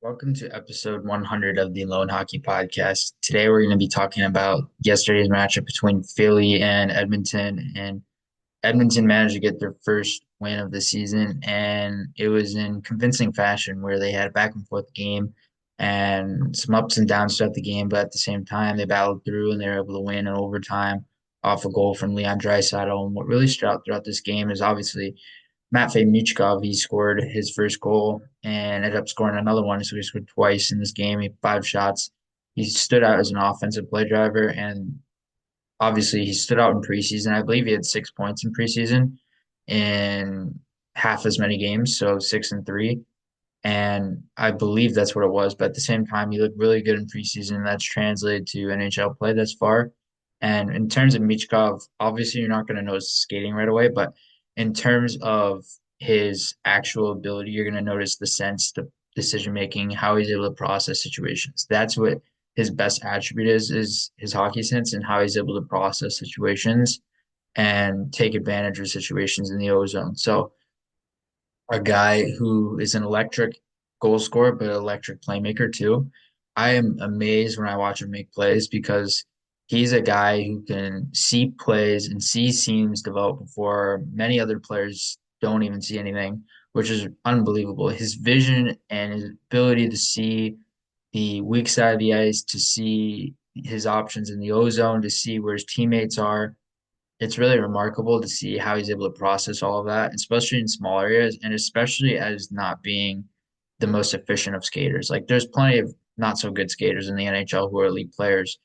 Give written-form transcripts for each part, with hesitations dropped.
Welcome to episode 100 of the Lone Hockey Podcast. Today we're going to be talking about yesterday's matchup between Philly and Edmonton. And Edmonton managed to get their first win of the season, and it was in convincing fashion where they had a back and forth game and some ups and downs throughout the game, but at the same time they battled through and they were able to win in overtime off a goal from Leon Draisaitl. And what really stood out throughout this game is obviously Matvei Michkov. He scored his first goal and ended up scoring another one. So he scored twice in this game. He had 5 shots. He stood out as an offensive play driver, and obviously he stood out in preseason. I believe he had 6 points in preseason in half as many games, so 6-3. And I believe that's what it was. But at the same time, he looked really good in preseason. That's translated to NHL play thus far. And in terms of Michkov, obviously you're not going to notice skating right away, but in terms of his actual ability, you're going to notice the sense, the decision making, how he's able to process situations. That's what his best attribute is his hockey sense and how he's able to process situations and take advantage of situations in the ozone. So a guy who is an electric goal scorer, but an electric playmaker too. I am amazed when I watch him make plays because he's a guy who can see plays and see seams develop before many other players don't even see anything, which is unbelievable. His vision and his ability to see the weak side of the ice, to see his options in the ozone, to see where his teammates are, it's really remarkable to see how he's able to process all of that, especially in small areas, and especially as not being the most efficient of skaters. Like there's plenty of not so good skaters in the NHL who are elite players.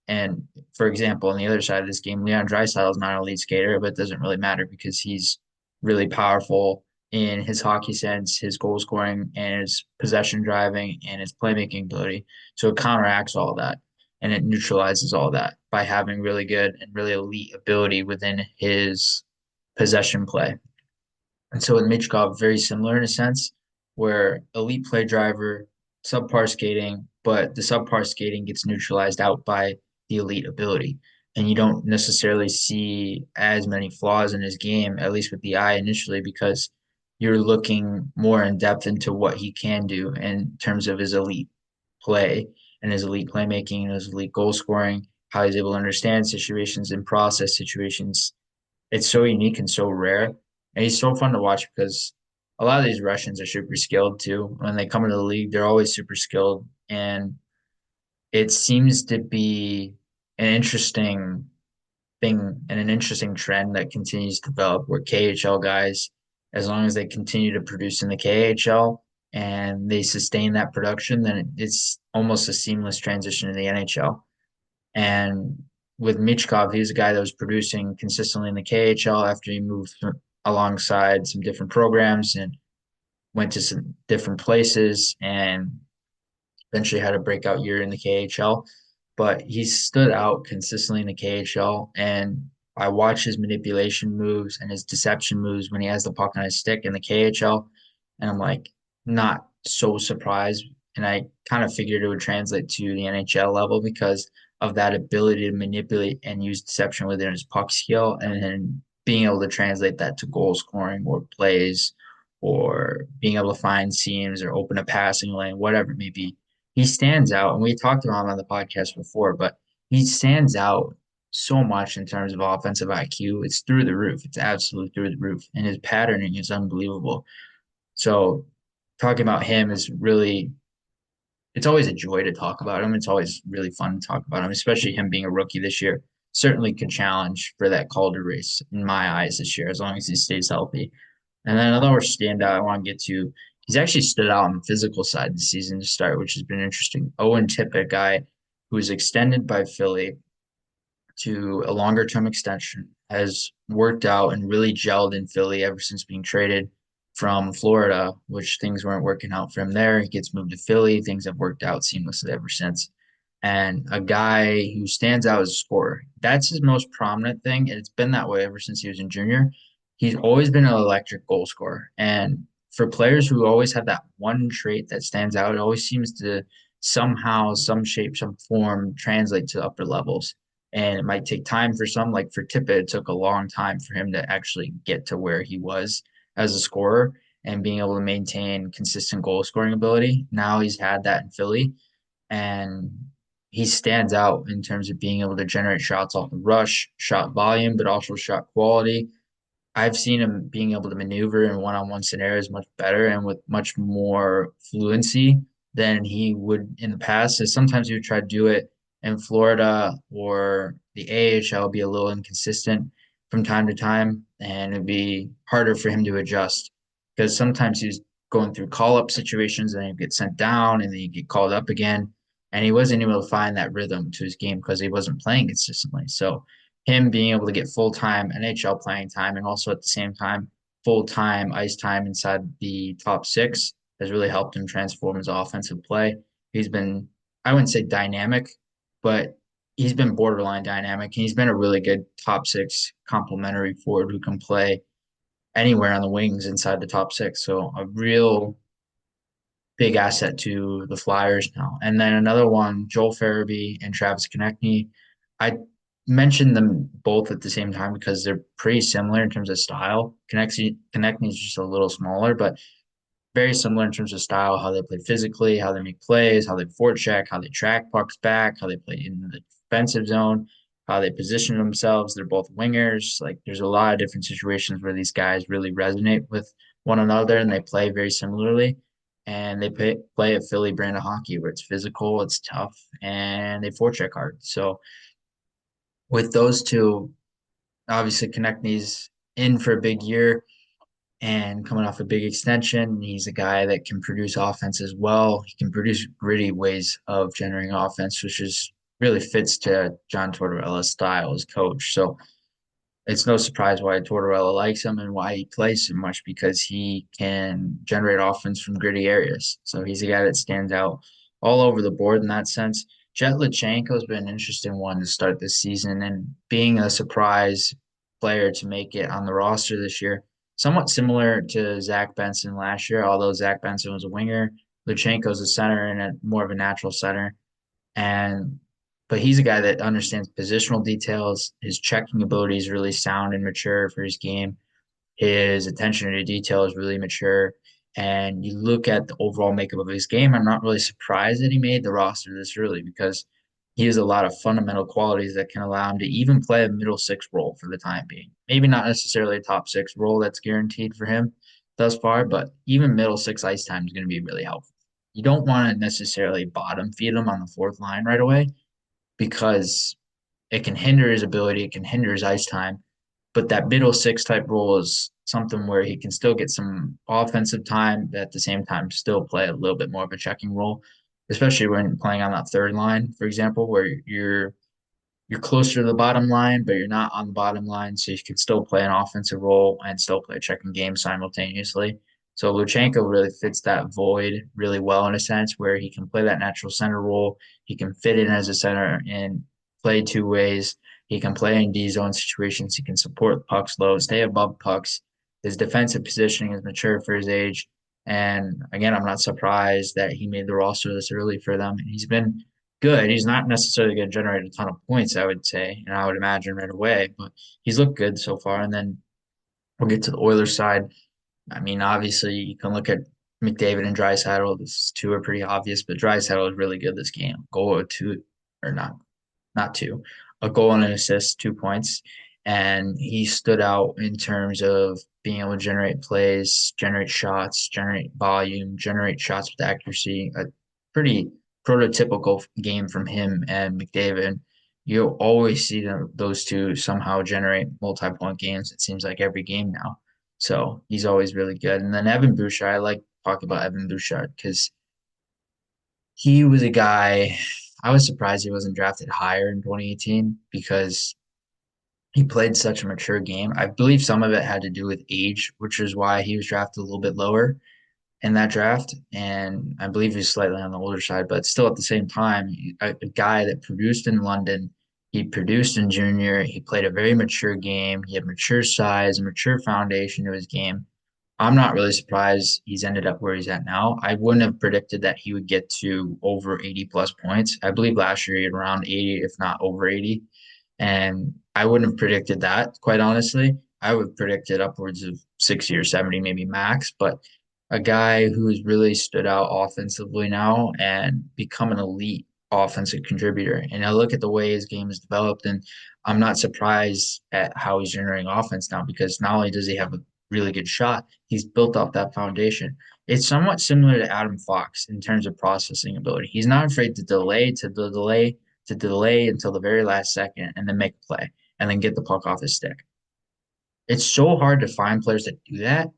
And for example, on the other side of this game, Leon Draisaitl is not an elite skater, but it doesn't really matter because he's really powerful in his hockey sense, his goal scoring, and his possession driving, and his playmaking ability. So it counteracts all that and it neutralizes all that by having really good and really elite ability within his possession play. And so with Michkov, very similar in a sense, where elite play driver, subpar skating, but the subpar skating gets neutralized out by the elite ability. And you don't necessarily see as many flaws in his game, at least with the eye initially, because you're looking more in depth into what he can do in terms of his elite play and his elite playmaking and his elite goal scoring, how he's able to understand situations and process situations. It's so unique and so rare. And he's so fun to watch because a lot of these Russians are super skilled too. When they come into the league, they're always super skilled. And it seems to be an interesting thing and an interesting trend that continues to develop where KHL guys, as long as they continue to produce in the KHL and they sustain that production, then it's almost a seamless transition to the NHL. And with Michkov, he's a guy that was producing consistently in the KHL after he moved alongside some different programs and went to some different places and eventually had a breakout year in the KHL. But he stood out consistently in the KHL. And I watch his manipulation moves and his deception moves when he has the puck on his stick in the KHL. And I'm like, not so surprised. And I kind of figured it would translate to the NHL level because of that ability to manipulate and use deception within his puck skill and then being able to translate that to goal scoring or plays or being able to find seams or open a passing lane, whatever it may be. He stands out, and we talked about him on the podcast before, but he stands out so much in terms of offensive IQ. It's through the roof. It's absolutely through the roof. And his patterning is unbelievable. So talking about him is really it's always a joy to talk about him. It's always really fun to talk about him, especially him being a rookie this year. Certainly could challenge for that Calder race in my eyes this year, as long as he stays healthy. And then another standout I want to get to, he's actually stood out on the physical side this season to start, which has been interesting. Owen Tippett, guy who was extended by Philly to a longer term extension, has worked out and really gelled in Philly ever since being traded from Florida, which things weren't working out for him there. He gets moved to Philly. Things have worked out seamlessly ever since. And a guy who stands out as a scorer. That's his most prominent thing. And it's been that way ever since he was in junior. He's always been an electric goal scorer. And for players who always have that one trait that stands out, it always seems to somehow, some shape, some form translate to upper levels. And it might take time for some, like for Tippett, it took a long time for him to actually get to where he was as a scorer. and being able to maintain consistent goal scoring ability. Now he's had that in Philly, and he stands out in terms of being able to generate shots off the rush, shot volume, but also shot quality. I've seen him being able to maneuver in one-on-one scenarios much better and with much more fluency than he would in the past. So sometimes he would try to do it in Florida or the AHL, be a little inconsistent from time to time, and it'd be harder for him to adjust because sometimes he's going through call-up situations and he'd get sent down and then he'd get called up again. And he wasn't able to find that rhythm to his game because he wasn't playing consistently. So him being able to get full time NHL playing time and also at the same time full time ice time inside the top six has really helped him transform his offensive play. He's been, I wouldn't say dynamic, but he's been borderline dynamic. And he's been a really good top six complementary forward who can play anywhere on the wings inside the top six. So a real big asset to the Flyers now. And then another one, Joel Farabee and Travis Konechny. I mentioned them both at the same time because they're pretty similar in terms of style. Konechny is just a little smaller, but very similar in terms of style, how they play physically, how they make plays, how they forecheck, how they track pucks back, how they play in the defensive zone, how they position themselves. They're both wingers. Like there's a lot of different situations where these guys really resonate with one another and they play very similarly. And they play a Philly brand of hockey where it's physical, it's tough, and they forecheck hard. So with those two, obviously Konechny's in for a big year and coming off a big extension. He's a guy that can produce offense as well. He can produce gritty ways of generating offense, which is really fits to John Tortorella's style as coach. So it's no surprise why Tortorella likes him and why he plays so much because he can generate offense from gritty areas. So he's a guy that stands out all over the board in that sense. Jet Lachenko has been an interesting one to start this season and being a surprise player to make it on the roster this year. Somewhat similar to Zach Benson last year, although Zach Benson was a winger. Lachenko's a center and more of a natural center. And but he's a guy that understands positional details. His checking ability is really sound and mature for his game. His attention to detail is really mature. And you look at the overall makeup of his game, I'm not really surprised that he made the roster this early because he has a lot of fundamental qualities that can allow him to even play a middle six role for the time being. Maybe not necessarily a top six role that's guaranteed for him thus far, but even middle six ice time is going to be really helpful. You don't want to necessarily bottom feed him on the fourth line right away because it can hinder his ability, it can hinder his ice time. But that middle six type role is something where he can still get some offensive time, but at the same time still play a little bit more of a checking role, especially when playing on that third line, for example, where you're closer to the bottom line, but you're not on the bottom line, so you can still play an offensive role and still play a checking game simultaneously. So Luchenko really fits that void really well in a sense where he can play that natural center role. He can fit in as a center and play two ways. He can play in D zone situations. He can support pucks low, stay above pucks. His defensive positioning is mature for his age. And again, I'm not surprised that he made the roster this early for them. And he's been good. He's not necessarily going to generate a ton of points, I would say, and I would imagine right away, but he's looked good so far. And then we'll get to the Oilers side. I mean, obviously, you can look at McDavid and Draisaitl. These two are pretty obvious, but Draisaitl is really good this game. Goal or two, or not two, a goal and an assist, 2 points. And he stood out in terms of being able to generate plays, generate shots, generate volume, generate shots with accuracy. A pretty prototypical game from him and McDavid. You'll always see those two somehow generate multi-point games. It seems like every game now. So he's always really good. And then Evan Bouchard, I like talking about Evan Bouchard because he was a guy. I was surprised he wasn't drafted higher in 2018 because he played such a mature game. I believe some of it had to do with age, which is why he was drafted a little bit lower in that draft. And I believe he's slightly on the older side, but still at the same time, a guy that produced in London, he produced in junior, he played a very mature game. He had mature size, a mature foundation to his game. I'm not really surprised he's ended up where he's at now. I wouldn't have predicted that he would get to over 80 plus points. I believe last year he had around 80, if not over 80. And I wouldn't have predicted that, quite honestly. I would predict it upwards of 60 or 70, maybe max, but a guy who's really stood out offensively now and become an elite offensive contributor. And I look at the way his game is developed, and I'm not surprised at how he's generating offense now because not only does he have a really good shot, he's built off that foundation. It's somewhat similar to Adam Fox in terms of processing ability. He's not afraid to delay until the very last second and then make a play and then get the puck off his stick. It's so hard to find players that do that.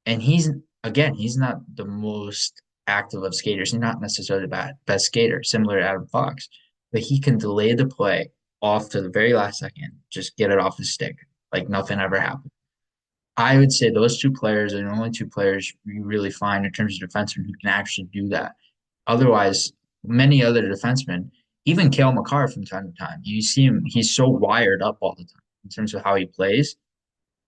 And he's not the most active of skaters. He's not necessarily the best skater, similar to Adam Fox, but he can delay the play off to the very last second, just get it off his stick like nothing ever happened. I would say those two players are the only two players you really find in terms of defensemen who can actually do that. Otherwise, many other defensemen, even Cale Makar from time to time, you see him, he's so wired up all the time in terms of how he plays.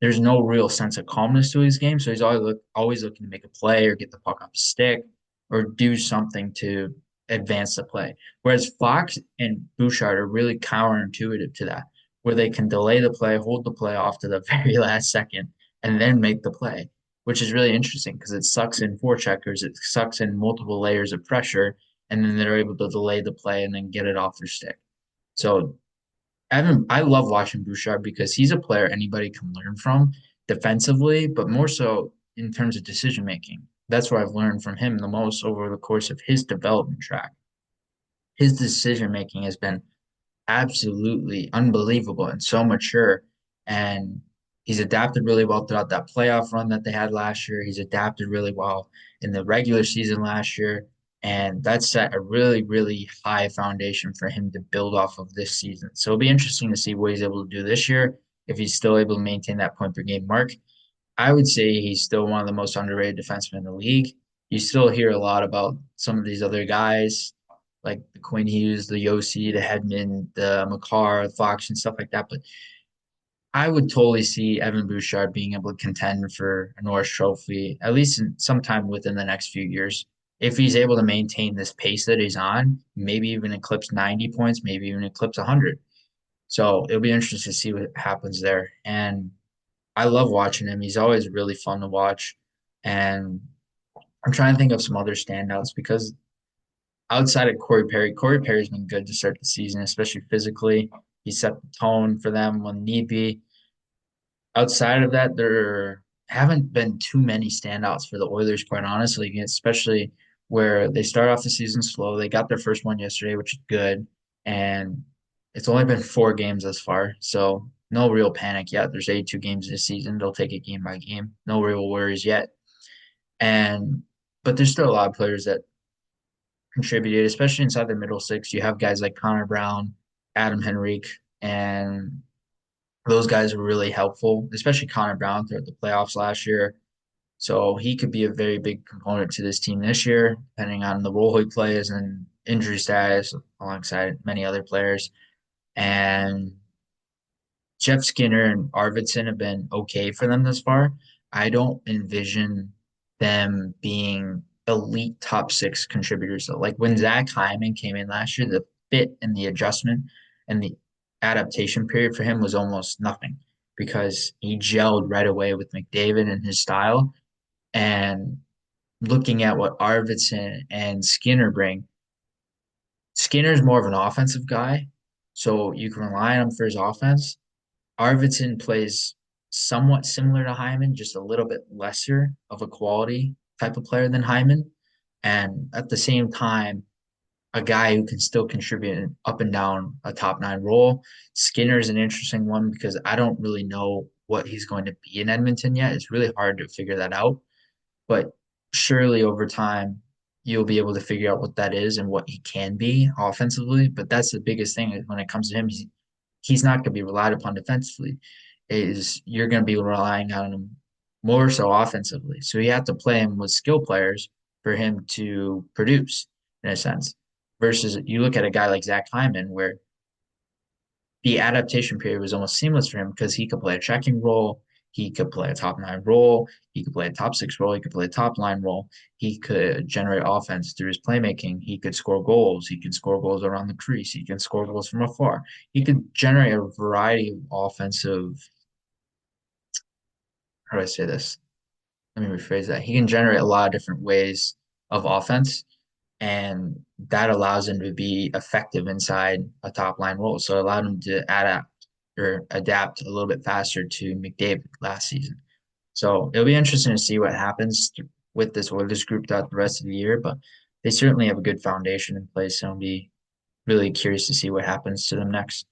There's no real sense of calmness to his game. So he's always looking to make a play or get the puck off his stick or do something to advance the play. Whereas Fox and Bouchard are really counterintuitive to that, where they can delay the play, hold the play off to the very last second, and then make the play, which is really interesting because it sucks in forecheckers, it sucks in multiple layers of pressure, and then they're able to delay the play and then get it off their stick. So I love watching Bouchard because he's a player anybody can learn from defensively, but more so in terms of decision making. That's what I've learned from him the most over the course of his development track. His decision making has been absolutely unbelievable and so mature. And he's adapted really well throughout that playoff run that they had last year. He's adapted really well in the regular season last year. And that set a really, really high foundation for him to build off of this season. So it'll be interesting to see what he's able to do this year, if he's still able to maintain that point per game mark. I would say he's still one of the most underrated defensemen in the league. You still hear a lot about some of these other guys, like the Quinn Hughes, the Yossi, the Hedman, the Makar, the Fox, and stuff like that. But I would totally see Evan Bouchard being able to contend for a Norris Trophy, at least sometime within the next few years. If he's able to maintain this pace that he's on, maybe even eclipse 90 points, maybe even eclipse 100. So it'll be interesting to see what happens there. And I love watching him. He's always really fun to watch. And I'm trying to think of some other standouts because outside of Corey Perry's been good to start the season, especially physically. He set the tone for them when need be. Outside of that, there haven't been too many standouts for the Oilers, quite honestly, especially where they start off the season slow. They got their first one yesterday, which is good. And it's only been 4 games thus far. So no real panic yet. There's 82 games this season. They'll take it game by game. No real worries yet. And but there's still a lot of players that contributed, especially inside the middle six. You have guys like Connor Brown, Adam Henrique, and those guys were really helpful, especially Connor Brown throughout the playoffs last year. So he could be a very big component to this team this year, depending on the role he plays and injury status, alongside many other players. And Jeff Skinner and Arvidsson have been okay for them thus far. I don't envision them being elite top six contributors. So, like when Zach Hyman came in last year, the fit and the adjustment and the adaptation period for him was almost nothing because he gelled right away with McDavid and his style. And looking at what Arvidsson and Skinner bring, Skinner's more of an offensive guy, so you can rely on him for his offense. Arvidsson plays somewhat similar to Hyman, just a little bit lesser of a quality type of player than Hyman. And at the same time, a guy who can still contribute up and down a top nine role. Skinner is an interesting one because I don't really know what he's going to be in Edmonton yet. It's really hard to figure that out. But surely over time, you'll be able to figure out what that is and what he can be offensively. But that's the biggest thing when it comes to him. He's not going to be relied upon defensively. Is you're going to be relying on him more so offensively. So you have to play him with skill players for him to produce in a sense. Versus you look at a guy like Zach Hyman, where the adaptation period was almost seamless for him because he could play a checking role, he could play a top nine role, he could play a top six role, he could play a top line role, he could generate offense through his playmaking, he could score goals, he can score goals around the crease, he can score goals from afar, he could generate a variety of offensive how do I say this? Let me rephrase that. He can generate a lot of different ways of offense, and that allows him to be effective inside a top line role. So it allowed him to adapt a little bit faster to McDavid last season. So it'll be interesting to see what happens with this Oilers group throughout the rest of the year, but they certainly have a good foundation in place, and I'll be really curious to see what happens to them next.